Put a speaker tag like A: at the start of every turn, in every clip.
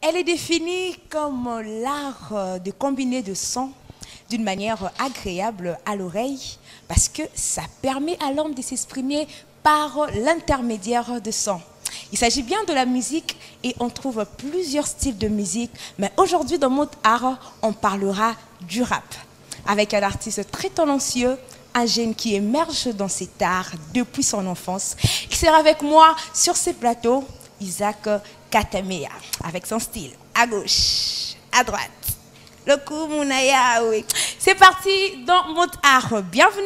A: Elle est définie comme l'art de combiner de sons d'une manière agréable à l'oreille parce que ça permet à l'homme de s'exprimer par l'intermédiaire de sons. Il s'agit bien de la musique et on trouve plusieurs styles de musique, mais aujourd'hui dans Mode Art, on parlera du rap avec un artiste très talentueux, un jeune qui émerge dans cet art depuis son enfance. Il sera avec moi sur ces plateaux, Isaac Katamea, avec son style à gauche, à droite. Le coup Mounaya, oui. C'est parti dans Mode Art. Bienvenue.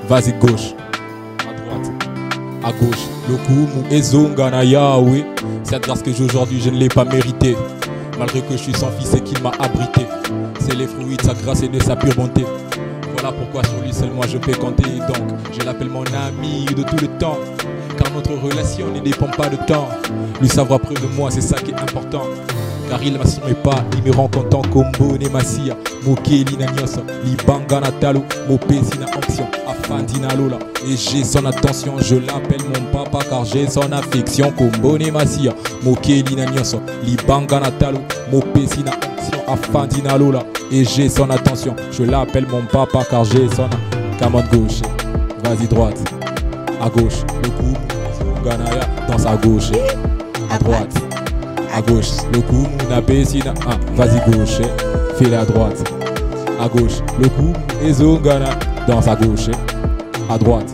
B: Vas-y gauche, à droite, à gauche. Le coup Ezongana Yahweh. Cette grâce que j'ai aujourd'hui, je ne l'ai pas mérité. Malgré que je suis son fils et qu'il m'a abrité. C'est les fruits de sa grâce et de sa pure bonté. Voilà pourquoi sur lui seul moi je peux compter. Donc je l'appelle mon ami de tout le temps. Car notre relation ne dépend pas de temps. Lui savoir près de moi, c'est ça qui est important. Car il ne m'assume pas, il me rend content. Combo ne massia, mokeli na nyoso, li banga na talo, mopesi na onction, afandina lola. Et j'ai son attention, je l'appelle mon papa car j'ai son affection. Combo ne massia, mokeli na nyoso, li banga na talo, mopesi na onction, afandina lola. Et j'ai son attention, je l'appelle mon papa car j'ai son camarade gauche. Vas-y droite, à gauche, le coup, Ganaya danse à gauche, à droite. À gauche, le coup, Munapesina, vas-y gauche, fais-le à droite. À gauche, le coup, Ezongana, danse à gauche, à droite,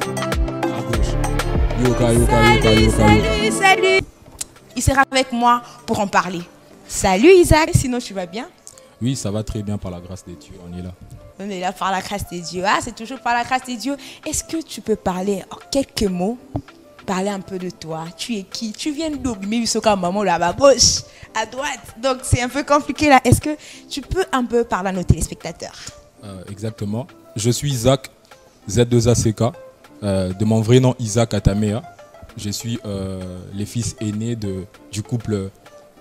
B: à gauche. Yoka, yoka, yoka, yoka.
A: Salut. Il sera avec moi pour en parler. Salut Isaac, sinon tu vas bien?
B: Oui, ça va très bien par la grâce des dieux, on est là.
A: On est là par la grâce des dieux. Ah, c'est toujours par la grâce des dieux. Est-ce que tu peux parler en quelques mots? Parler un peu de toi. Tu es qui? Tu viens d'où? Maman là à gauche, à droite. Donc c'est un peu compliqué là. Est-ce que tu peux un peu parler à nos téléspectateurs?
B: Exactement. Je suis Isaac, Z2ACK, de mon vrai nom Isaac Katamea. Je suis le fils aîné du couple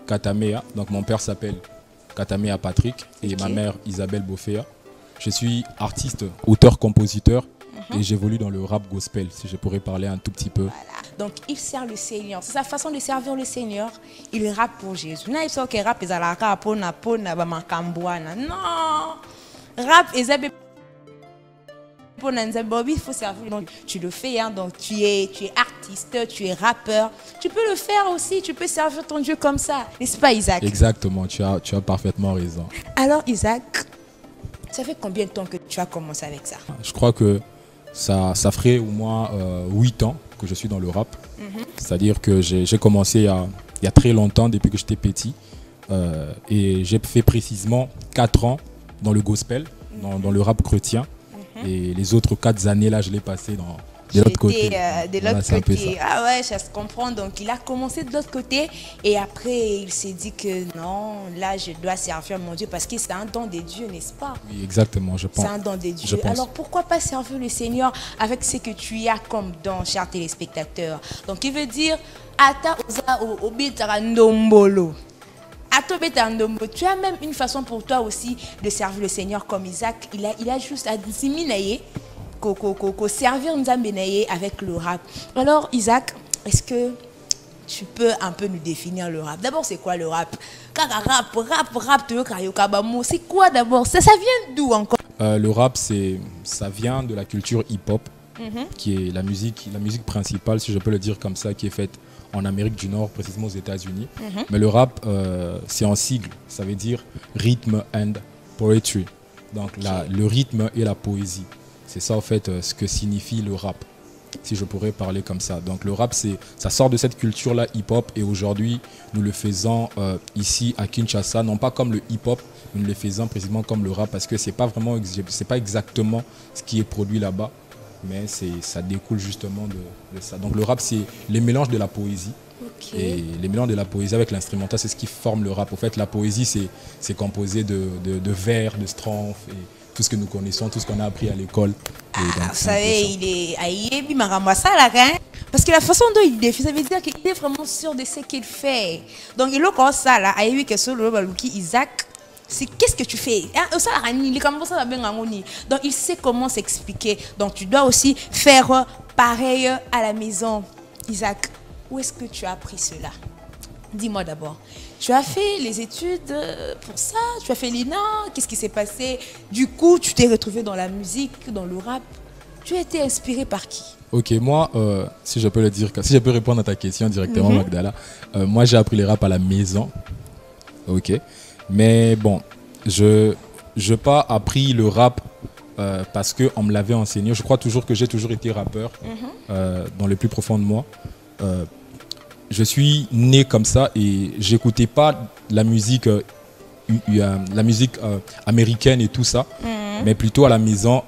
B: Katamea. Donc mon père s'appelle Katamea Patrick et ma mère Isabelle Bofea. Je suis artiste, auteur, compositeur. Et j'évolue dans le rap gospel, si je pourrais parler un tout petit peu.
A: Voilà. Donc il sert le Seigneur. C'est sa façon de servir le Seigneur. Il rappe pour Jésus. Non, il sort que rap est à la rap pour na non. Rap est pour il faut servir. Donc tu le fais, hein. Donc tu es artiste, tu es rappeur. Tu peux le faire aussi. Tu peux servir ton Dieu comme ça, n'est-ce pas, Isaac?
B: Exactement. Tu as parfaitement raison.
A: Alors, Isaac, ça fait combien de temps que tu as commencé avec ça?
B: Je crois que ça ferait au moins 8 ans que je suis dans le rap. C'est-à-dire que j'ai commencé il y a très longtemps, depuis que j'étais petit. Et j'ai fait précisément 4 ans dans le gospel, dans le rap chrétien. Et les autres 4 années, là, je l'ai passé de l'autre côté.
A: De l'autre côté. Ah ouais, ça se comprend. Donc, il a commencé de l'autre côté. Et après, il s'est dit que non, là, je dois servir mon Dieu parce que c'est un don de Dieu, n'est-ce pas?
B: Oui, exactement, je pense.
A: C'est un don de Dieu. Alors, pourquoi pas servir le Seigneur avec ce que tu as comme don, chers téléspectateurs? Donc, il veut dire, Ata oza obitara ndombolo. Tu as même une façon pour toi aussi de servir le Seigneur comme Isaac. Il a juste à disséminer, servir Nzambenaye avec le rap. Alors Isaac, est-ce que tu peux un peu nous définir le rap? D'abord, c'est quoi le rap? C'est quoi d'abord? Ça vient d'où encore?
B: Le rap, ça vient de la culture hip-hop, qui est la musique principale, si je peux le dire comme ça, qui est faite en Amérique du Nord, précisément aux États-Unis. Mais le rap, c'est en sigle, ça veut dire Rhythm and Poetry. Donc le rythme et la poésie. C'est ça en fait ce que signifie le rap, si je pourrais parler comme ça. Donc le rap, ça sort de cette culture-là hip-hop et aujourd'hui, nous le faisons ici à Kinshasa, non pas comme le hip-hop, mais nous le faisons précisément comme le rap parce que c'est pas exactement ce qui est produit là-bas. Mais ça découle justement de ça. Donc le rap, c'est les mélanges de la poésie. Et les mélanges de la poésie avec l'instrumental, c'est ce qui forme le rap. En fait, la poésie, c'est composé de vers, de strophes, et tout ce que nous connaissons, tout ce qu'on a appris à l'école.
A: Vous savez, il est aïebi maramasa là, hein? Parce que la façon dont il défie, ça veut dire qu'il est vraiment sûr de ce qu'il fait. Donc il a comme ça là, aïebi que sur le balouki Isaac, c'est qu'est-ce que tu fais? Donc il sait comment s'expliquer. Donc tu dois aussi faire pareil à la maison. Isaac, où est-ce que tu as appris cela? Dis-moi d'abord. Tu as fait les études pour ça? Tu as fait l'INA? Qu'est-ce qui s'est passé? Du coup, tu t'es retrouvé dans la musique, dans le rap. Tu as été inspiré par qui?
B: Ok, moi, si je peux le dire, si je peux répondre à ta question directement, Magdala, moi j'ai appris le rap à la maison. Ok, mais bon, je n'ai pas appris le rap parce qu'on me l'avait enseigné. Je crois toujours que j'ai toujours été rappeur dans le plus profond de moi. Je suis né comme ça et j'écoutais pas la musique américaine et tout ça, mais plutôt à la maison,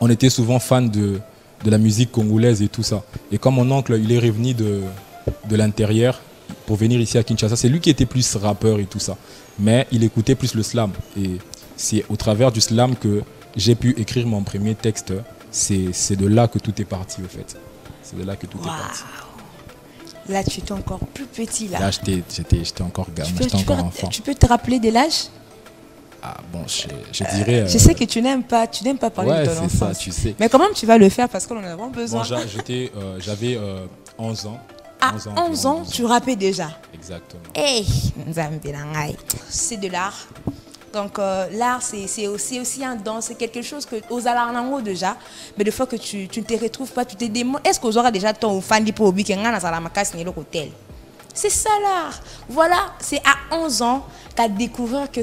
B: on était souvent fans de la musique congolaise et tout ça. Et comme mon oncle, il est revenu de l'intérieur pour venir ici à Kinshasa, c'est lui qui était plus rappeur et tout ça, mais il écoutait plus le slam. Et c'est au travers du slam que j'ai pu écrire mon premier texte. C'est de là que tout est parti, au fait. C'est de là que tout est parti.
A: Là, tu étais encore plus petit. Là,
B: j'étais encore gamin, j'étais encore enfant.
A: Tu peux te rappeler de l'âge?
B: Ah bon, je dirais...
A: Je sais que tu n'aimes pas parler de ton enfance.
B: Ça, tu sais.
A: Mais comment tu vas le faire parce qu'on en a vraiment besoin.
B: Bon, j'avais 11 ans.
A: À 11 ans, tu rappais déjà?
B: Exactement.
A: Hey, c'est de l'art. Donc l'art, c'est aussi un don, c'est quelque chose que aux alarnango déjà, mais des fois que tu ne te retrouves pas, tu te demandes, est-ce qu'on aura déjà ton fan pour hôtel? C'est ça l'art. Voilà, c'est à 11 ans qu'à découvert que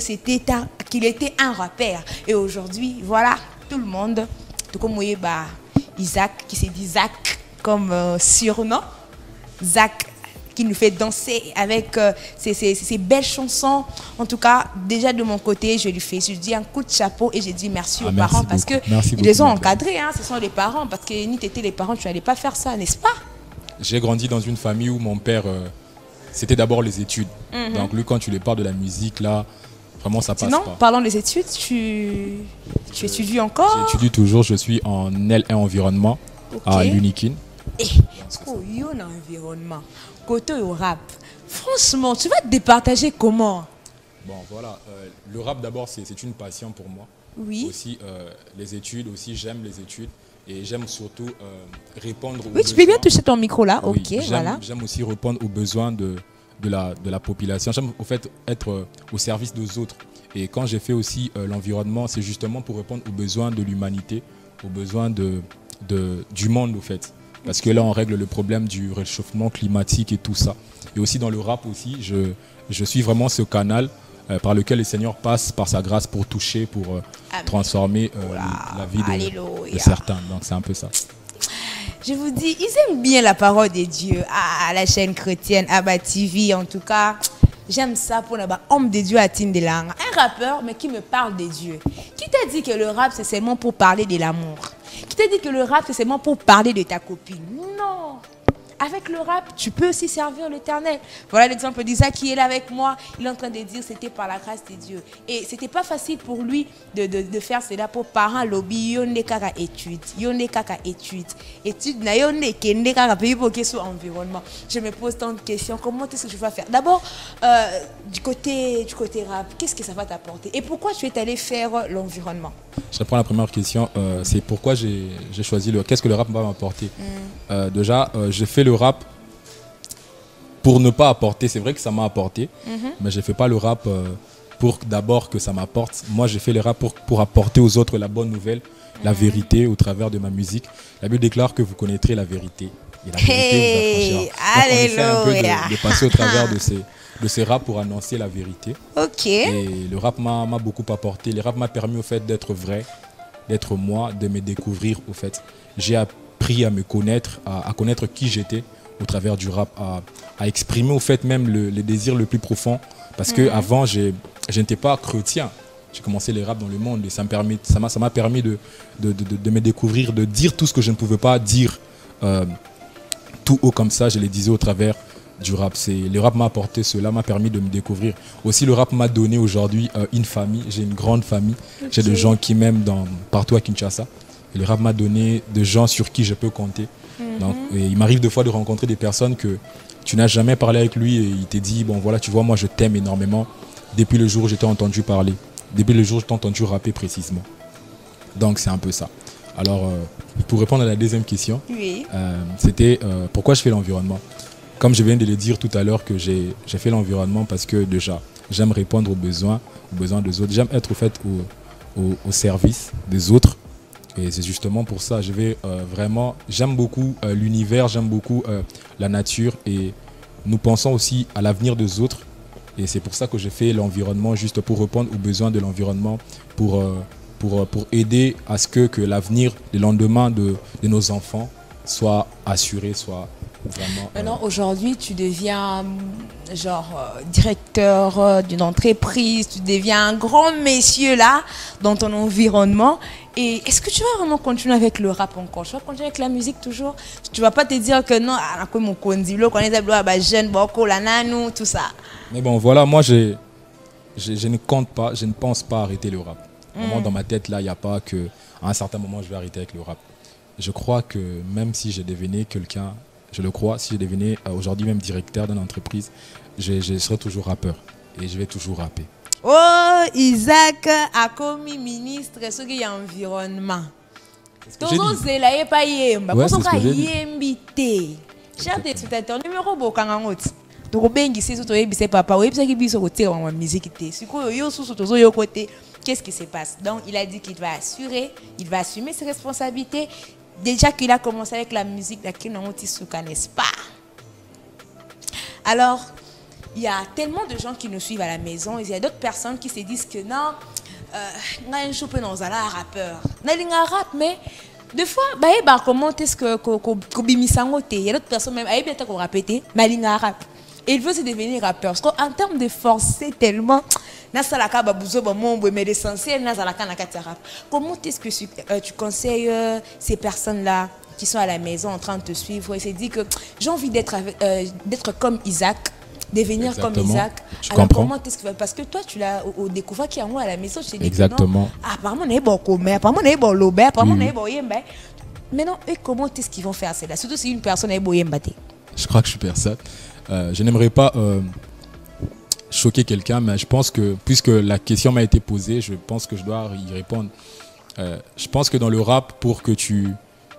A: qu'il était un rappeur. Et aujourd'hui, voilà, tout le monde, tout comme Isaac, qui s'est dit Zach comme surnom, Zach qui nous fait danser avec ces belles chansons. En tout cas, déjà de mon côté, je dis un coup de chapeau et je dis merci aux parents parce qu'ils les ont encadrés. Hein, ce sont les parents, parce que ni t'étais les parents, tu n'allais pas faire ça, n'est-ce pas?
B: J'ai grandi dans une famille où mon père, c'était d'abord les études. Donc lui, quand tu lui parles de la musique, là, vraiment ça passe pas.
A: Sinon, parlons des études, tu étudies encore?
B: J'étudie toujours, je suis en L1 environnement à l'Unikin.
A: Environnement, côté au rap, franchement, tu vas te départager comment?
B: Bon, voilà, le rap d'abord, c'est une passion pour moi.
A: Oui.
B: Aussi, les études, aussi j'aime les études et j'aime surtout répondre aux besoins.
A: Oui, tu peux bien toucher ton micro là,
B: oui,
A: ok, voilà.
B: J'aime aussi répondre aux besoins de la population. J'aime au fait être au service des autres. Et quand j'ai fait aussi l'environnement, c'est justement pour répondre aux besoins de l'humanité, aux besoins du monde au fait. Parce que là, on règle le problème du réchauffement climatique et tout ça. Et aussi dans le rap aussi, je suis vraiment ce canal par lequel le Seigneur passe par sa grâce pour toucher, pour transformer la vie de certains. Donc c'est un peu ça.
A: Je vous dis, ils aiment bien la parole de Dieu à la chaîne chrétienne, Abba TV. En tout cas, j'aime ça pour homme de Dieu à Tindelang. Un rappeur, mais qui me parle de Dieu. Qui t'a dit que le rap, c'est seulement pour parler de l'amour? Qui t'a dit que le rap, c'est seulement pour parler de ta copine? Non. Avec le rap, tu peux aussi servir l'Éternel. Voilà l'exemple d'Isaac qui est là avec moi. Il est en train de dire que c'était par la grâce de Dieu. Et ce n'était pas facile pour lui de faire cela pour parents lobby. Yonde kaka étude. Yonde kaka étude. Étude na yonde kende kaka pays pour qu'il soit environnement. Je me pose tant de questions. Comment est-ce que je vais faire? D'abord, du côté rap, qu'est-ce que ça va t'apporter? Et pourquoi tu es allé faire l'environnement?
B: Je réponds à la première question. C'est pourquoi j'ai choisi qu'est-ce que le rap va m'apporter. Déjà, j'ai fait le rap pour ne pas apporter. C'est vrai que ça m'a apporté, mais je ne fais pas le rap pour d'abord que ça m'apporte. Moi, j'ai fait le rap pour apporter aux autres la bonne nouvelle, la vérité au travers de ma musique. La Bible déclare que vous connaîtrez la vérité. Et la vérité vous affranchira. Donc, on essaie un peu de passer au travers de ces raps pour annoncer la vérité.
A: Ok.
B: Et le rap m'a beaucoup apporté. Le rap m'a permis au fait d'être vrai, d'être moi, de me découvrir au fait. J'ai appris à me connaître, à connaître qui j'étais au travers du rap, à exprimer au fait même les désirs le plus profond. Parce qu'avant, je n'étais pas chrétien. J'ai commencé les rap dans le monde et ça m'a permis de me découvrir, de dire tout ce que je ne pouvais pas dire tout haut comme ça. Je les disais au travers du rap. Le rap m'a apporté cela, m'a permis de me découvrir. Aussi, le rap m'a donné aujourd'hui une famille. J'ai une grande famille. Okay. J'ai des gens qui m'aiment partout à Kinshasa. Et le rap m'a donné des gens sur qui je peux compter. Donc, il m'arrive des fois de rencontrer des personnes que tu n'as jamais parlé avec lui et il te dit, bon voilà, tu vois, moi je t'aime énormément. depuis le jour où j'étais entendu parler, depuis le jour où j'étais entendu rapper précisément. Donc c'est un peu ça. Alors, pour répondre à la deuxième question,
A: Oui.
B: c'était pourquoi je fais l'environnement. Comme je viens de le dire tout à l'heure, que j'ai fait l'environnement parce que déjà, j'aime répondre aux besoins des autres. J'aime être au fait au service des autres. Et c'est justement pour ça, je vais vraiment, j'aime beaucoup l'univers, j'aime beaucoup la nature et nous pensons aussi à l'avenir des autres. Et c'est pour ça que j'ai fait l'environnement, juste pour répondre aux besoins de l'environnement, pour aider à ce que l'avenir, le lendemain de nos enfants soit assuré, soit vraiment...
A: Maintenant, aujourd'hui, tu deviens directeur d'une entreprise, tu deviens un grand monsieur là, dans ton environnement. Et est-ce que tu vas vraiment continuer avec le rap encore? Tu vas continuer avec la musique toujours? Tu vas pas te dire que non, mon condilo, qu'on est jeune, tout ça.
B: Mais bon, voilà, moi, je ne compte pas, je ne pense pas arrêter le rap. Vraiment, dans ma tête, là, il n'y a pas que à un certain moment, je vais arrêter avec le rap. Je crois que même si je devenais quelqu'un, je le crois, si je devenais aujourd'hui même directeur d'une entreprise, je serai toujours rappeur et je vais toujours rapper.
A: Oh, Isaac a commis ministre de l'environnement.
B: C'est ce que j'ai dit.
A: Ouais, c'est ce que j'ai dit. Chers téléspectateurs, numéro bokangangot. Donc bengi c'est tout ebise papa, oui, parce que biso côté en musique té. Siko yo sous tozo yo côté. Qu'est-ce qui se passe? Donc il a dit qu'il va assurer, il va assumer ses responsabilités. Déjà qu'il a commencé avec la musique, n'est-ce pas? Alors, il y a tellement de gens qui nous suivent à la maison. Il y a d'autres personnes qui se disent que non, on a un choupe dans un rappeur. On a un rap, mais des fois, comment est-ce que il y a d'autres personnes même, qu'on répète, mais il rap. Et il veut se devenir rappeur. Parce qu'en termes de force, c'est tellement... Mais l'essentiel, comment est-ce que tu conseilles ces personnes-là qui sont à la maison en train de te suivre et se disent que j'ai envie d'être comme Isaac, devenir
B: Exactement.
A: comme Isaac.
B: Je
A: Alors
B: comprends.
A: comment est-ce que... Parce que toi, tu l'as au découvert qu'il y a moi à la maison, je t'ai dit
B: Exactement.
A: que non. Apparemment, on est bon commun, apparemment, on est bon lobé, apparemment, on est bon yembe. Maintenant, eux, comment est-ce qu'ils vont faire cela? Surtout si une personne est bon yembe.
B: Je crois que je suis personne. Je n'aimerais pas choquer quelqu'un, mais je pense que, puisque la question m'a été posée, je pense que je dois y répondre. Je pense que dans le rap, pour que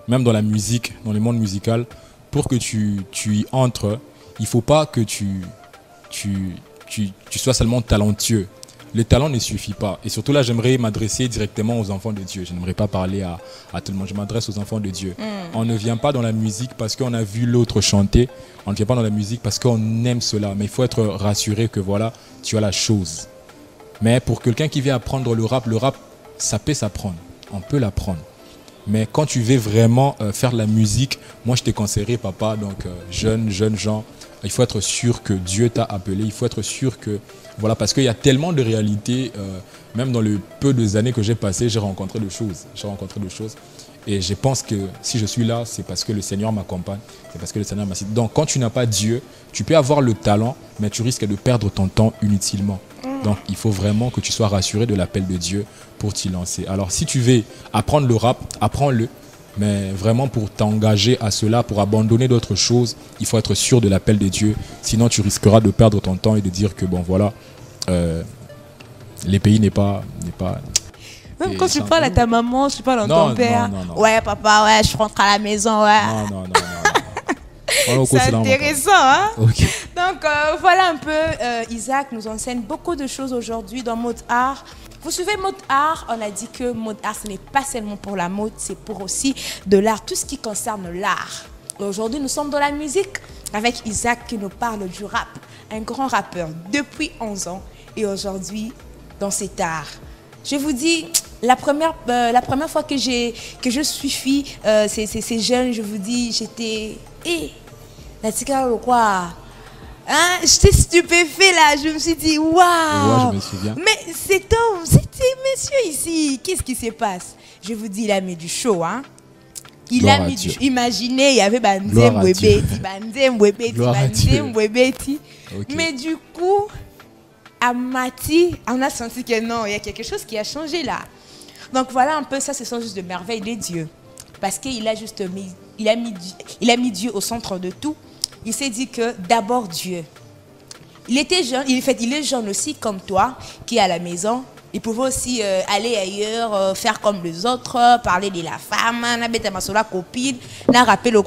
B: même dans la musique, dans le monde musical, pour que tu y entres, il ne faut pas que tu sois seulement talentueux. Le talent ne suffit pas. Et surtout là, j'aimerais m'adresser directement aux enfants de Dieu. Je n'aimerais pas parler à tout le monde. Je m'adresse aux enfants de Dieu. On ne vient pas dans la musique parce qu'on a vu l'autre chanter. On ne vient pas dans la musique parce qu'on aime cela. Mais il faut être rassuré que voilà, tu as la chose. Mais pour quelqu'un qui vient apprendre le rap, ça peut s'apprendre. On peut l'apprendre. Mais quand tu veux vraiment faire de la musique, moi je te conseillerais, papa, donc jeunes gens, il faut être sûr que Dieu t'a appelé. Il faut être sûr que... Voilà, parce qu'il y a tellement de réalités, même dans le peu d'années que j'ai passées, j'ai rencontré de choses. Et je pense que si je suis là, c'est parce que le Seigneur m'accompagne, c'est parce que le Seigneur m'assiste. Donc quand tu n'as pas Dieu, tu peux avoir le talent, mais tu risques de perdre ton temps inutilement. Donc il faut vraiment que tu sois rassuré de l'appel de Dieu pour t'y lancer. Alors si tu veux apprendre le rap, apprends-le. Mais vraiment pour t'engager à cela, pour abandonner d'autres choses, il faut être sûr de l'appel de Dieu. Sinon tu risqueras de perdre ton temps et de dire que bon voilà, les pays n'est pas...
A: Même quand tu parles à ta maman, tu parles à ton père. Non. Ouais papa, ouais, je rentre à la maison, ouais.
B: Non.
A: C'est intéressant, hein?
B: Okay.
A: Donc voilà un peu, Isaac nous enseigne beaucoup de choses aujourd'hui dans Mode Art. Vous suivez Mode Art, on a dit que Mode Art, ce n'est pas seulement pour la mode, c'est pour aussi de l'art, tout ce qui concerne l'art. Aujourd'hui, nous sommes dans la musique avec Isaac qui nous parle du rap, un grand rappeur depuis 11 ans et aujourd'hui dans cet art. Je vous dis, la première fois que je suis ces jeunes, je vous dis, j'étais... la tika quoi? Hein? J'étais stupéfait là, je me suis dit waouh!
B: Je me souviens.
A: Mais cet homme, c'était monsieur ici, qu'est-ce qui se passe? Je vous dis, il a mis du show, hein? Il a mis du show. Imaginez, il y avait Banzem Webeti. Mais du coup, à Mati, on a senti que non, il y a quelque chose qui a changé là. Donc voilà un peu ça, ce sont juste de merveilles de Dieu. Parce qu'il a juste mis, il a mis Dieu au centre de tout. Il s'est dit que d'abord Dieu. Il était jeune, il est jeune aussi comme toi, qui est à la maison. Il pouvait aussi aller ailleurs, faire comme les autres, parler de la femme, la copine, rapper le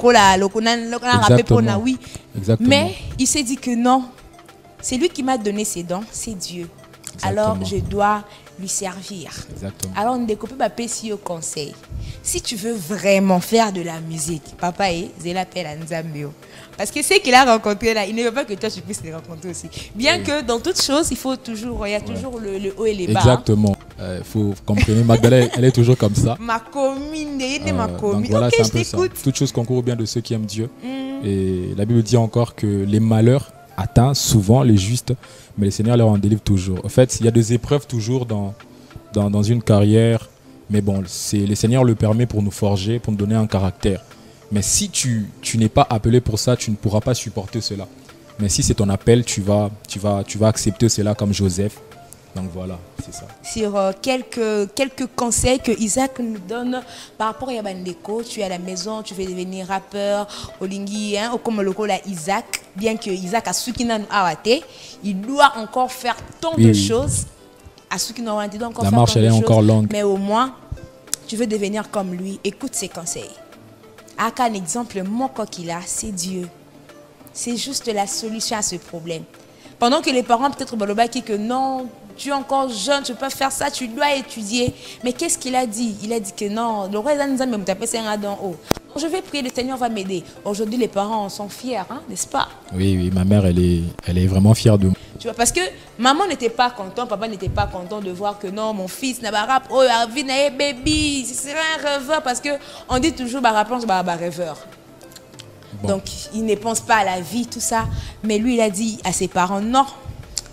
A: oui.
B: Exactement.
A: Mais il s'est dit que non, c'est lui qui m'a donné ses dons, c'est Dieu.
B: Exactement.
A: Alors je dois lui servir.
B: Exactement.
A: Alors on découpe ma si au conseil. Si tu veux vraiment faire de la musique, papa est l'appel à Nzambio. Parce que ce qu'il a rencontré là, il ne veut pas que toi tu puisses les rencontrer aussi. Bien que dans toutes choses, il faut toujours, il y a toujours le haut et les bas.
B: Exactement. Faut comprendre, Magdalena, elle est toujours comme ça.
A: Ma commune, ma commune.
B: Donc voilà,
A: ok,
B: c'est un
A: je
B: peu ça.
A: t'écoute.
B: Toute chose concourt au bien de ceux qui aiment Dieu. Et la Bible dit encore que les malheurs atteignent souvent les justes, mais le Seigneur leur en délivre toujours. En fait, il y a des épreuves toujours dans une carrière, mais bon, le Seigneur le permet pour nous forger, pour nous donner un caractère. Mais si tu n'es pas appelé pour ça, tu ne pourras pas supporter cela. Mais si c'est ton appel, tu vas accepter cela comme Joseph. Donc voilà, c'est ça.
A: Sur quelques conseils que Isaac nous donne par rapport à Yabandeko, tu es à la maison, tu veux devenir rappeur, Olingi, hein, comme le là Isaac, bien que Isaac a Soukina Awate, il doit encore faire tant de choses. À Soukina Awate, doit encore
B: la
A: faire
B: marche,
A: tant
B: elle est
A: de
B: encore
A: choses,
B: longue.
A: mais au moins, tu veux devenir comme lui, écoute ses conseils. Un exemple, mon qu'il a, c'est Dieu. C'est juste la solution à ce problème. Pendant que les parents peut-être qui que non, tu es encore jeune, tu peux pas faire ça, tu dois étudier. Mais qu'est-ce qu'il a dit? Il a dit que non, le roi Zanzan me taper c'est un d'en haut. Je vais prier, le Seigneur va m'aider. Aujourd'hui, les parents sont fiers, hein, n'est-ce pas?
B: Oui, ma mère, elle est vraiment fière de moi.
A: Tu vois, parce que maman n'était pas content, papa n'était pas content de voir que non, mon fils n'a pas rap, oh, Arvin, baby, c'est un rêveur, parce qu'on dit toujours, on rêveur. Bon. Donc, il ne pense pas à la vie, tout ça. Mais lui, il a dit à ses parents, non,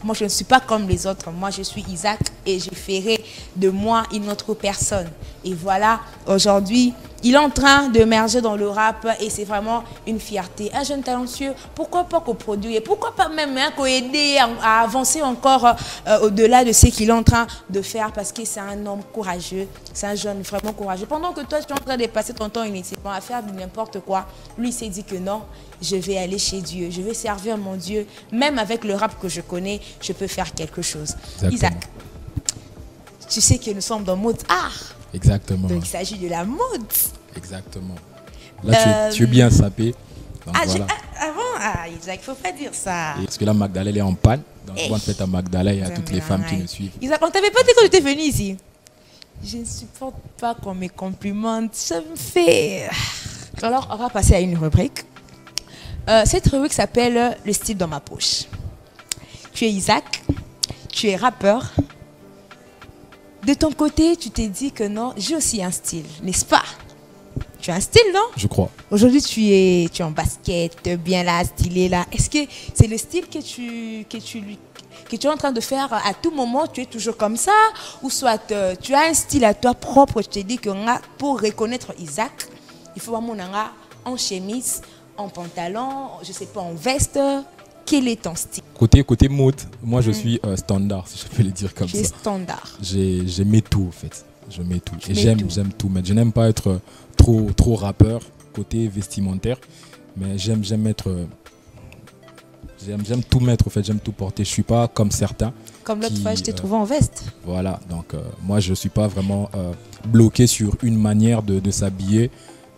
A: moi, je ne suis pas comme les autres. Moi, je suis Isaac et je ferai de moi une autre personne. Et voilà, aujourd'hui, il est en train d'émerger dans le rap et c'est vraiment une fierté. Un jeune talentueux, pourquoi pas coproduire? Pourquoi pas même aider à avancer encore au-delà de ce qu'il est en train de faire? Parce que c'est un homme courageux, c'est un jeune vraiment courageux. Pendant que toi, tu es en train de passer ton temps inutilement à faire n'importe quoi, lui s'est dit que non, je vais aller chez Dieu, je vais servir mon Dieu. Même avec le rap que je connais, je peux faire quelque chose. Exactement. Isaac, tu sais que nous sommes dans mode art.
B: Exactement.
A: Donc il s'agit de la mode.
B: Exactement. Là, tu es bien sapé. Donc, voilà.
A: Isaac, il ne faut pas dire ça.
B: Et parce que là, Magdalena est en panne. Donc, bonne fête à Magdalena et à toutes les femmes qui nous suivent.
A: Isaac, on ne t'avait pas dit quand tu étais venu ici. Je ne supporte pas qu'on me complimente. Ça me fait... Alors, on va passer à une rubrique. Cette rubrique s'appelle « Le style dans ma poche ». Tu es Isaac, tu es rappeur. De ton côté, tu t'es dit que non, j'ai aussi un style, n'est-ce pas? Tu as un style, non?
B: Je crois.
A: Aujourd'hui, tu es en basket, bien là, stylé là. Est-ce que c'est le style que tu es en train de faire à tout moment? Tu es toujours comme ça? Ou soit tu as un style à toi propre? Je te dis que pour reconnaître Isaac, il faut avoir en chemise, en pantalon, je ne sais pas, en veste. Quel est ton style? Côté
B: mode, moi je suis standard, si je peux le dire comme ça.
A: Standard.
B: J'aimais tout en fait. Je mets tout. Et j'aime tout. Mais je n'aime pas être trop rappeur côté vestimentaire. Mais j'aime tout mettre en fait. J'aime tout porter. Je suis pas comme certains.
A: Comme l'autre fois, je t'ai trouvé en veste.
B: Voilà. Donc moi je suis pas vraiment bloqué sur une manière de s'habiller.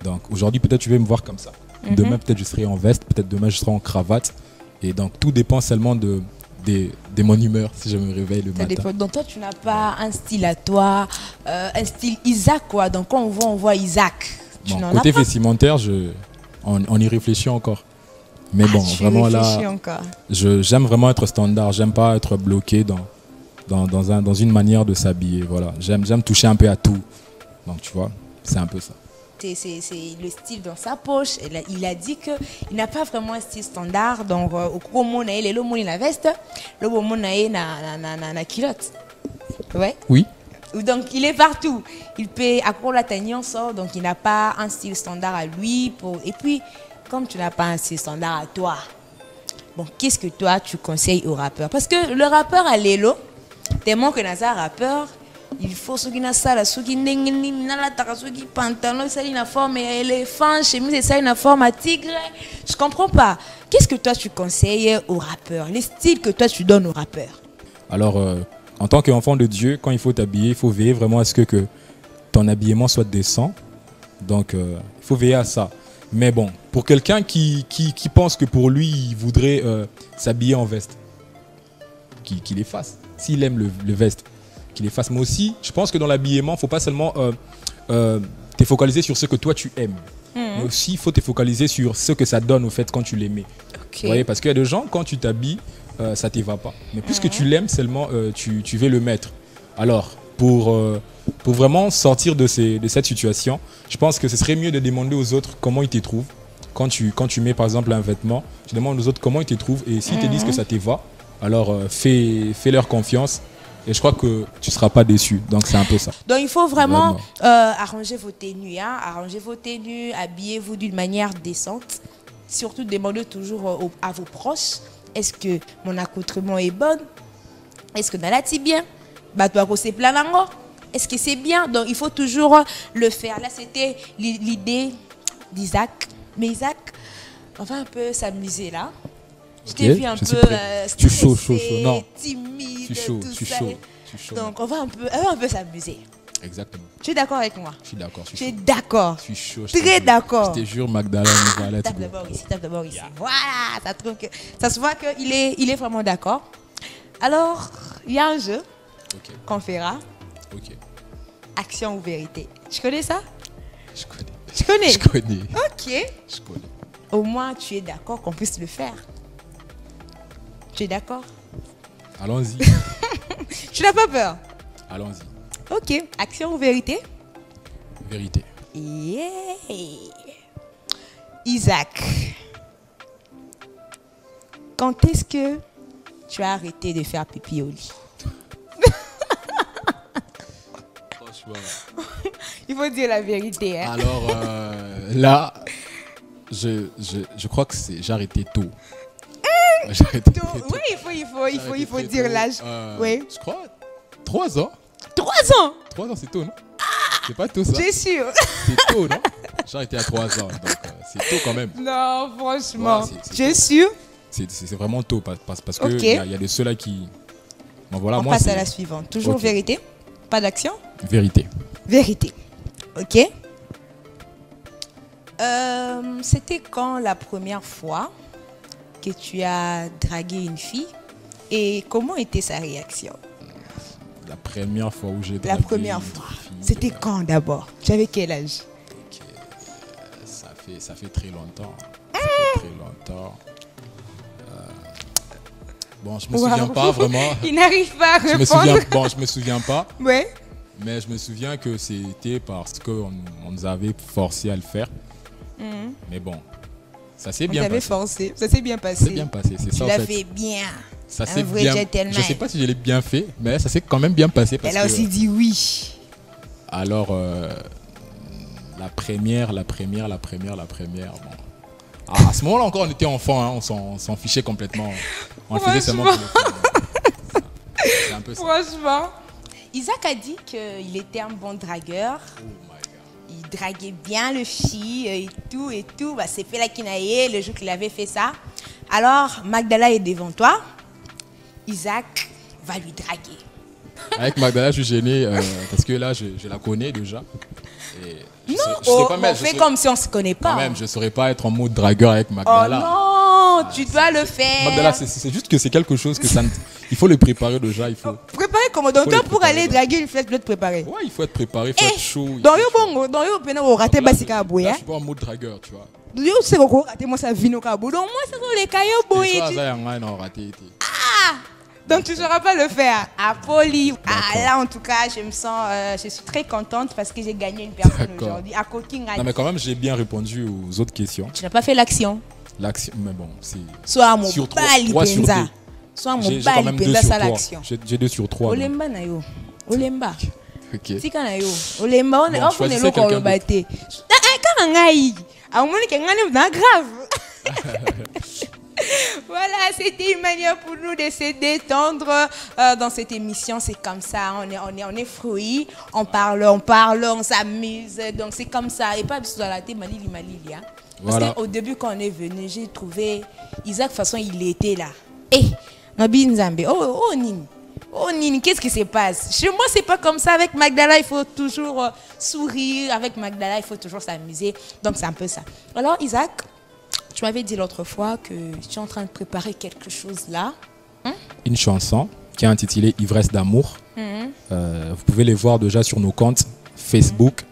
B: Donc aujourd'hui peut-être tu vas me voir comme ça. Demain peut-être je serai en veste. Peut-être demain je serai en cravate. Et donc, tout dépend seulement de mon humeur, si je me réveille le matin.
A: Donc, toi, tu n'as pas un style à toi, un style Isaac, quoi. Donc, quand on voit Isaac, tu n'en as pas.
B: Côté vestimentaire, on y réfléchit encore. Mais bon, vraiment là, j'aime vraiment être standard. J'aime pas être bloqué dans une manière de s'habiller. Voilà. J'aime toucher un peu à tout. Donc, tu vois, c'est un peu ça.
A: C'est le style dans sa poche. Il a dit qu'il n'a pas vraiment un style standard. Donc, au gros mot, il a la veste, le gros mot, il a la culotte. Ouais.
B: Oui.
A: Donc, il est partout. Il peut accroître la tanion, donc il n'a pas un style standard à lui. Et puis, comme tu n'as pas un style standard à toi, bon, qu'est-ce que toi, tu conseilles aux rappeurs? Parce que le rappeur à l'élo, tellement que dans un rappeur, il faut ce qui n'a ça là, ce qui n'a la tara, ce qui pantalon, ça une forme éléphant, chemise, ça une forme à tigre. Je comprends pas. Qu'est-ce que toi tu conseilles aux rappeurs, les styles que toi tu donnes aux rappeurs?
B: Alors, en tant qu'enfant de Dieu, quand il faut t'habiller, il faut veiller vraiment à ce que ton habillement soit décent. Donc, il faut veiller à ça. Mais bon, pour quelqu'un qui pense que pour lui, il voudrait s'habiller en veste, qu'il les fasse. S'il aime le veste, qu'il les fasse. Mais aussi, je pense que dans l'habillement, il ne faut pas seulement te focaliser sur ce que toi tu aimes. Mais aussi, il faut te focaliser sur ce que ça donne au fait quand tu l'aimais.
A: Okay.
B: Vous voyez, parce qu'il y a des gens, quand tu t'habilles, ça ne te va pas. Mais puisque tu l'aimes seulement, tu veux le mettre. Alors, pour vraiment sortir de cette situation, je pense que ce serait mieux de demander aux autres comment ils te trouvent. Quand tu mets par exemple un vêtement, tu demandes aux autres comment ils te trouvent. Et s'ils te disent que ça te va, alors fais leur confiance. Et je crois que tu ne seras pas déçu. Donc c'est un peu ça.
A: Donc il faut vraiment arranger vos tenues. Hein? Arranger vos tenues, habillez-vous d'une manière décente. Surtout demandez toujours à vos proches, est-ce que mon accoutrement est bon? Est-ce que nalati bien? Est-ce que c'est bien? Donc il faut toujours le faire. Là c'était l'idée d'Isaac. Mais Isaac, on va un peu s'amuser là. Je t'ai vu un peu stressé,
B: non.
A: timide,
B: Je suis chaud.
A: Donc on va un peu s'amuser.
B: Exactement.
A: Tu es d'accord avec moi?
B: Je suis d'accord.
A: Tu es d'accord?
B: Je suis chaud.
A: Très d'accord.
B: Je te jure, Magdala, on va
A: Tape d'abord ici, tape d'abord ici. Voilà, ça se voit qu'il est vraiment d'accord. Alors, il y a un jeu qu'on fera.
B: Ok.
A: Action ou vérité. Tu connais ça?
B: Je connais.
A: Tu connais?
B: Je connais.
A: Ok.
B: Je connais.
A: Au moins, tu es d'accord qu'on puisse le faire. Tu es d'accord?
B: Allons-y.
A: Tu n'as pas peur?
B: Allons-y.
A: Ok. Action ou vérité?
B: Vérité.
A: Yeah. Isaac, quand est-ce que tu as arrêté de faire pipi au lit?
B: Franchement.
A: Il faut dire la vérité. Hein?
B: Alors là, je crois que j'ai arrêté tôt. J'ai arrêté tôt.
A: Oui, il faut dire l'âge. Oui.
B: Je crois 3 ans.
A: 3 ans?
B: 3 ans, c'est tôt, non? C'est pas tôt, ça?
A: J'ai sûr.
B: C'est tôt, non? J'ai arrêté à 3 ans, donc c'est tôt quand même.
A: Non, franchement.
B: Ouais,
A: J'ai sûr.
B: C'est vraiment tôt, parce que y a de ceux-là qui... Bon, voilà,
A: on
B: moi,
A: passe à la suivante. Toujours vérité? Pas d'action?
B: Vérité.
A: Vérité. Ok. C'était quand la première fois que tu as dragué une fille et comment était sa réaction?
B: La première fois où j'ai dragué
A: La première fois. C'était quand d'abord? Tu avais quel âge?
B: Okay. Ça fait très longtemps. Ça fait très longtemps. Bon, je me souviens pas vraiment.
A: Il n'arrive pas à répondre.
B: Je me souviens pas.
A: Ouais.
B: Mais je me souviens que c'était parce qu'on nous avait forcé à le faire. Mais bon, ça s'est bien passé.
A: Forcé. Ça s'est bien passé.
B: C'est bien passé, c'est ça.
A: Tu l'as fait bien.
B: Ça s'est bien. Je sais pas si je l'ai bien fait, mais ça s'est quand même bien passé.
A: Elle a aussi dit oui.
B: Alors, la première. Bon. À ce moment-là encore, on était enfants, hein, on s'en fichait complètement. On le faisait seulement pour le faire. C'est un peu ça.
A: Franchement. Isaac a dit qu'il était un bon dragueur.
B: Oh my God.
A: Il draguait bien le filles et tout. Bah, c'est fait la Kinaye le jour qu'il avait fait ça. Alors, Magdala est devant toi. Isaac va lui draguer.
B: Avec Magdala, je suis gêné parce que là, je la connais déjà. Et
A: on fait comme si on ne se connaît pas.
B: Quand même, je ne saurais pas être en mode dragueur avec Magdala.
A: Oh non, tu dois le faire.
B: Magdala, c'est juste que c'est quelque chose que il faut le préparer déjà. Il faut
A: préparer comment? Donc toi, pour aller draguer une flèche, tu dois te préparer.
B: Ouais, il faut être préparé, il faut être chaud.
A: Dans yo pena o raté basika aboya.
B: Je suis pas en mode dragueur, tu vois.
A: Yo c'est ko raté moi ça vino ka bo. Donc moi ça sont les cailloux boy. Donc tu ne sauras pas le faire. À Poli. Là en tout cas, je suis très contente parce que j'ai gagné une personne aujourd'hui. À Cooking.
B: Non mais quand même, j'ai bien répondu aux autres questions.
A: Tu n'as pas fait l'action.
B: L'action, mais bon, c'est
A: soit mon
B: sur 3 sur 2.
A: Soit mon bal penza ça l'action.
B: J'ai 2 sur 3.
A: Olemba na yo. Olemba.
B: OK.
A: Tika na yo. Olemba on est
B: choisissez quelqu'un
A: d'autre. Quand ngai. A moni ke ngani na grave. Voilà, c'était une manière pour nous de se détendre dans cette émission. C'est comme ça, on est fruits, on parle, on s'amuse. Donc c'est comme ça. Et pas juste dans la tête, Malili. Hein. Parce
B: Voilà.
A: qu'au début, quand on est venu, j'ai trouvé Isaac, de toute façon, il était là. Eh, Nabi Nzambe, oh Nini. Oh Nini, qu'est-ce qui se passe? Chez moi, c'est pas comme ça. Avec Magdala, il faut toujours sourire. Avec Magdala, il faut toujours s'amuser. Donc, c'est un peu ça. Alors, Isaac, tu m'avais dit l'autre fois que tu es en train de préparer quelque chose là.
B: Une chanson qui est intitulée Ivresse d'amour. Vous pouvez les voir déjà sur nos comptes Facebook,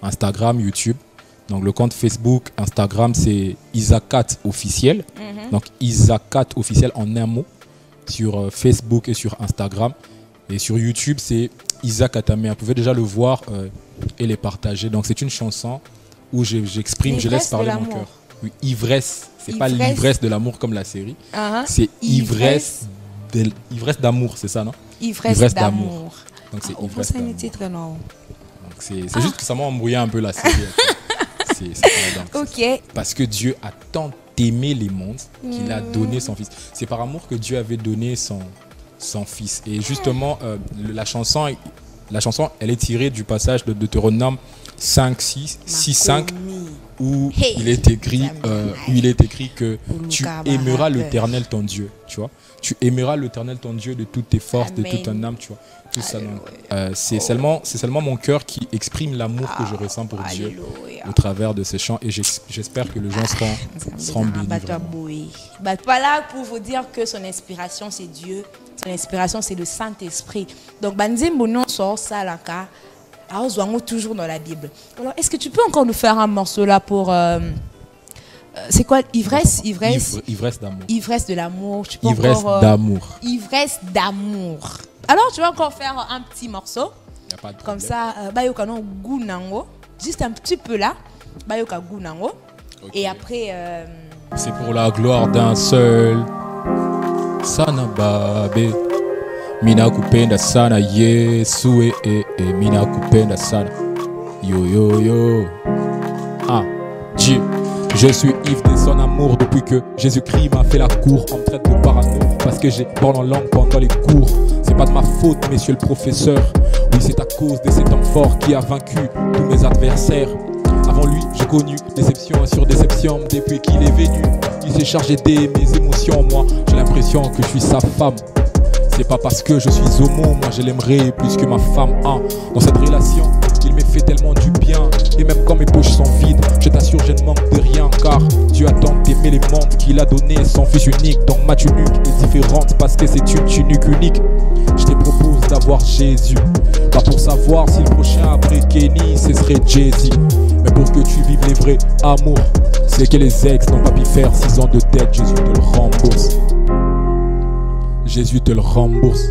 B: Instagram, YouTube. Donc le compte Facebook, Instagram, c'est Isacat officiel. Donc Isacat officiel en un mot sur Facebook et sur Instagram. Et sur YouTube, c'est Isaac Atame. Vous pouvez déjà le voir et les partager. Donc c'est une chanson où j'exprime, je laisse parler mon cœur. Oui, ivresse, c'est pas l'ivresse de l'amour comme la série. C'est ivresse d'amour, c'est ça, non?
A: Ivresse d'amour.
B: Donc c'est ivresse d'amour.
A: C'est
B: juste que ça m'a embrouillé un peu la série.
A: Ok.
B: Parce que Dieu a tant aimé les mondes qu'il a donné son fils. C'est par amour que Dieu avait donné son fils. Et justement, la chanson, elle est tirée du passage de Deutéronome 6:5 où il est écrit que tu aimeras l'Éternel ton Dieu, tu vois. Tu aimeras l'Éternel ton Dieu de toutes tes forces, de toute ton âme, tu vois. Tout ça. C'est seulement mon cœur qui exprime l'amour que je ressens pour Dieu au travers de ces chants, et j'espère que les gens seront bénis.
A: Voilà, pour vous dire que son inspiration c'est Dieu, son inspiration c'est le Saint-Esprit. Donc Banzimbo non sort ça là car toujours dans la Bible. Alors est-ce que tu peux encore nous faire un morceau là pour c'est quoi? Ivresse
B: d'amour.
A: Ivresse de l'amour.
B: Ivresse d'amour.
A: Ivresse d'amour. Alors, tu vas encore faire un petit morceau.
B: Y a pas de problème.
A: Comme ça, bayoka no gounango. Juste un petit peu là. Bayoka gounango. Et après...
B: c'est pour la gloire d'un seul. Sana babe. Mina kupenda sana Yesu mina kupenda sana. Yo yo yo. Ah, Dieu. Je suis ivre de son amour depuis que Jésus-Christ m'a fait la cour. On me traite de parano parce que j'ai parlé en langue pendant les cours. C'est pas de ma faute, monsieur le professeur. Oui, c'est à cause de cet homme fort qui a vaincu tous mes adversaires. Avant lui, j'ai connu déception sur déception. Depuis qu'il est venu, il s'est chargé de mes émotions. Moi, j'ai l'impression que je suis sa femme. C'est pas parce que je suis homo, moi je l'aimerais plus que ma femme. Dans cette relation, il me fait tellement du bien. Et même quand mes poches sont vides, je t'assure, je ne manque de rien. Car Dieu a tant aimé les mondes qu'il a donné son fils unique. Donc ma tunique est différente parce que c'est une tunique unique. Je te propose d'avoir Jésus, pas pour savoir si le prochain après Kenny ce serait Jay-Z, mais pour que tu vives les vrais amours. C'est que les ex n'ont pas pu faire 6 ans de dette. Jésus te le rembourse. Jésus te le rembourse.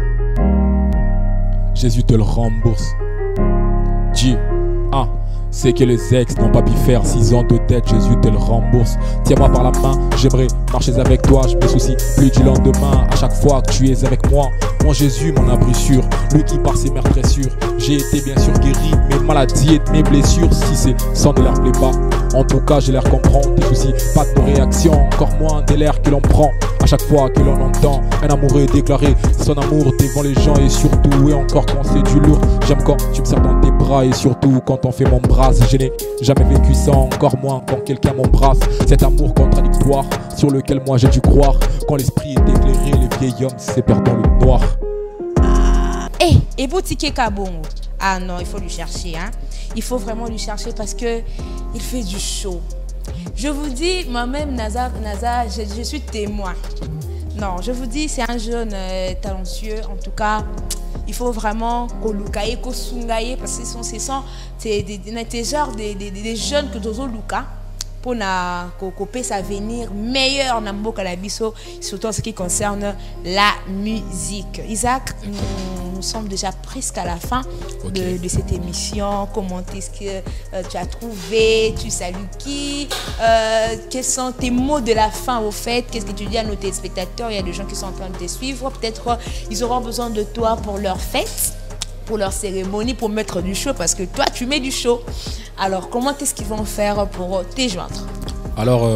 B: Jésus te le rembourse. Dieu, c'est que les ex n'ont pas pu faire 6 ans de dette. Jésus te le rembourse. Tiens-moi par la main, j'aimerais marcher avec toi. Je me soucie plus du lendemain à chaque fois que tu es avec moi. Mon Jésus, mon abri sûr, lui qui par ses meurtrissures j'ai été bien sûr guéri de mes maladies et de mes blessures. Si c'est sans ne leur plaît pas, en tout cas je leur comprends. Tes soucis, pas de réaction, encore moins de l'air que l'on prend. À chaque fois que l'on entend un amoureux déclarer son amour devant les gens, et surtout et encore quand c'est du lourd. J'aime quand tu me serres dans tes bras, et surtout quand on fait mon bras. Je n'ai jamais vécu ça, encore moins quand quelqu'un m'embrasse. Cet amour contradictoire sur lequel moi j'ai dû croire. Quand l'esprit est éclairé, les vieils hommes se perdent dans le noir.
A: Et boutique Kabongo. Ah non, il faut lui chercher. Il faut vraiment lui chercher parce que il fait du show. Je vous dis, moi-même, Naza, je suis témoin. Non, je vous dis, c'est un jeune talentueux. En tout cas, il faut vraiment kolukaye, kosungaye, parce que ce sont des jeunes que Dozo Luka pour couper sa avenir meilleur dans Mboka la biso, surtout en ce qui concerne la musique. Isaac, nous sommes déjà presque à la fin de cette émission. Comment est-ce que tu as trouvé? Tu salues qui? Quels sont tes mots de la fin au fait? Qu'est-ce que tu dis à nos téléspectateurs? Il y a des gens qui sont en train de te suivre. Peut-être ils auront besoin de toi pour leur fête, pour leur cérémonie, pour mettre du show, parce que toi tu mets du show. Alors comment est-ce qu'ils vont faire pour te joindre?
B: Alors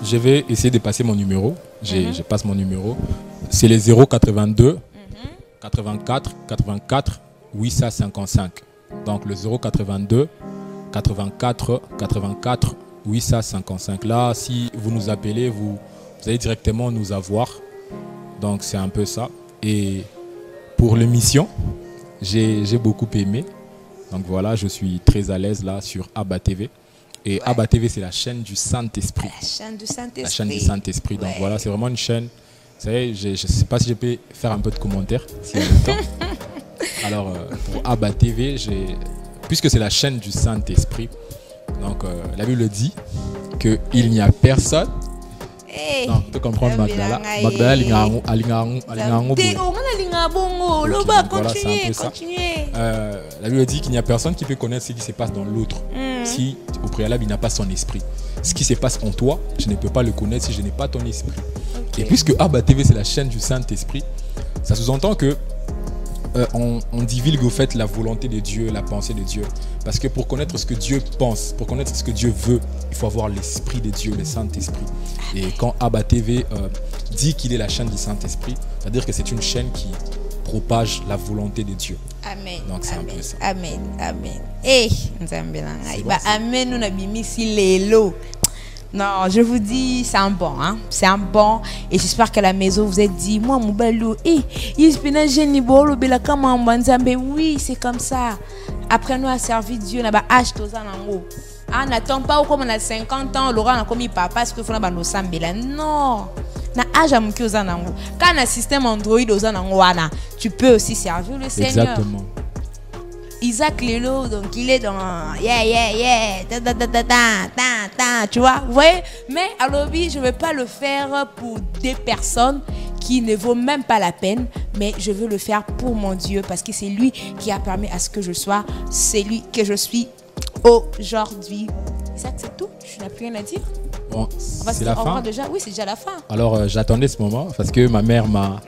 B: je vais essayer de passer mon numéro Je passe mon numéro. C'est les 082 84 84 855. Donc le 082 84 84 855. Là, si vous nous appelez, vous allez directement nous avoir. Donc c'est un peu ça. Et pour l'émission, j'ai beaucoup aimé. Donc voilà, je suis très à l'aise là sur Abba TV. Et Abba TV, c'est la chaîne du Saint-Esprit.
A: La chaîne du Saint-Esprit.
B: La chaîne du Saint-Esprit. Donc voilà, c'est vraiment une chaîne. Vous savez, je ne sais pas si je peux faire un peu de commentaires s'il y a le temps. Alors, pour Abba TV, puisque c'est la chaîne du Saint-Esprit, donc la Bible dit qu'il n'y a personne. Non, tu comprends Magdala. Magdala, la Bible dit qu'il n'y a personne qui peut connaître ce qui se passe dans l'autre si au préalable il n'a pas son esprit. Ce qui se passe en toi, je ne peux pas le connaître si je n'ai pas ton esprit. Et puisque Abba TV c'est la chaîne du Saint-Esprit, ça sous-entend que on divulgue au fait la volonté de Dieu, la pensée de Dieu. Parce que pour connaître ce que Dieu pense, pour connaître ce que Dieu veut, il faut avoir l'Esprit de Dieu, le Saint-Esprit. Et quand Abba TV dit qu'il est la chaîne du Saint-Esprit, c'est-à-dire que c'est une chaîne qui propage la volonté de Dieu.
A: Amen.
B: Donc c'est un peu ça.
A: Amen. Amen. Eh, amen, nous avons mis ici les lots. Non, je vous dis, c'est un bon, hein. C'est un bon. Et j'espère qu'à la maison, vous êtes dit, moi, mon balou, oui, c'est comme ça. Après nous a servi Dieu, n'a pas acheté aux anango. Ah, n'attends pas comme on a 50 ans, Laurent a commis papa, parce que faut n'a pas nos sambela. Non. Na âge à m'occuper aux anango. Quand on a un système Android aux anango, tu peux aussi servir le Seigneur.
B: Exactement.
A: Isaac Lelo, donc il est dans tu vois, vous voyez. Mais à l'objet, je ne veux pas le faire pour des personnes qui ne vaut même pas la peine, mais je veux le faire pour mon Dieu parce que c'est lui qui a permis à ce que je sois, c'est lui que je suis aujourd'hui. Isaac, c'est tout? Je n'ai plus rien à dire.
B: Bon, c'est la fin.
A: Déjà. Oui, c'est déjà la fin.
B: Alors j'attendais ce moment parce que ma mère m'a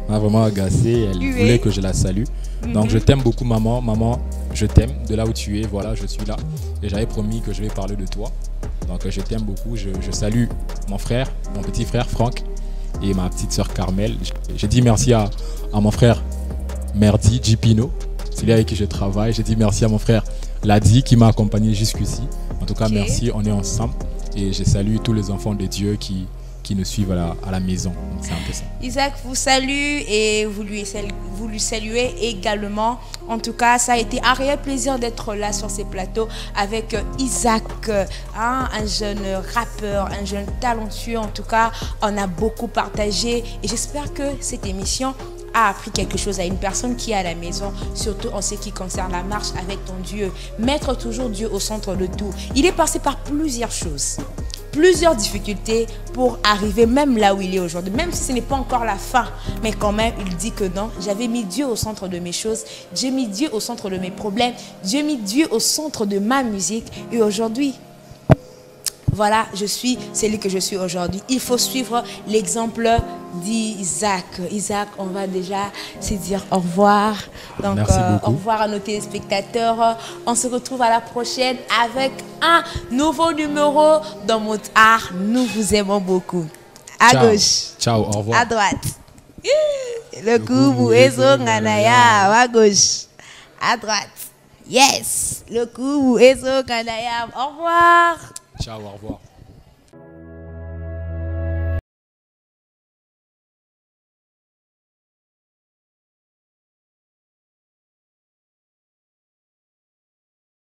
B: vraiment agacé. Elle voulait que je la salue. Donc je t'aime beaucoup maman. Maman, je t'aime de là où tu es. Voilà, je suis là. Et j'avais promis que je vais parler de toi. Donc je t'aime beaucoup. Je salue mon frère, mon petit frère Franck et ma petite soeur Carmel. J'ai dit merci à mon frère Merdi Gipino. C'est lui avec qui je travaille. J'ai dit merci à mon frère Ladi qui m'a accompagné jusqu'ici. En tout cas, merci. On est ensemble. Et je salue tous les enfants de Dieu qui nous suivent à la maison. C'est un peu ça.
A: Isaac vous salue et vous lui saluez également. En tout cas, ça a été un réel plaisir d'être là sur ces plateaux avec Isaac, un jeune rappeur, un jeune talentueux. En tout cas, on a beaucoup partagé et j'espère que cette émission a appris quelque chose à une personne qui est à la maison, surtout en ce qui concerne la marche avec ton Dieu. Mettre toujours Dieu au centre de tout. Il est passé par plusieurs choses, plusieurs difficultés pour arriver même là où il est aujourd'hui. Même si ce n'est pas encore la fin, mais quand même, il dit que non, j'avais mis Dieu au centre de mes choses, j'ai mis Dieu au centre de mes problèmes, j'ai mis Dieu au centre de ma musique et aujourd'hui, voilà, je suis celui que je suis aujourd'hui. Il faut suivre l'exemple d'Isaac. Isaac, on va déjà se dire au revoir. Donc, au revoir à nos téléspectateurs. On se retrouve à la prochaine avec un nouveau numéro dans Mot Art. Nous vous aimons beaucoup. À gauche.
B: Ciao, au revoir.
A: À droite. Le coup, à gauche. À droite. Yes. Le coup, au revoir.
B: Ciao, au revoir.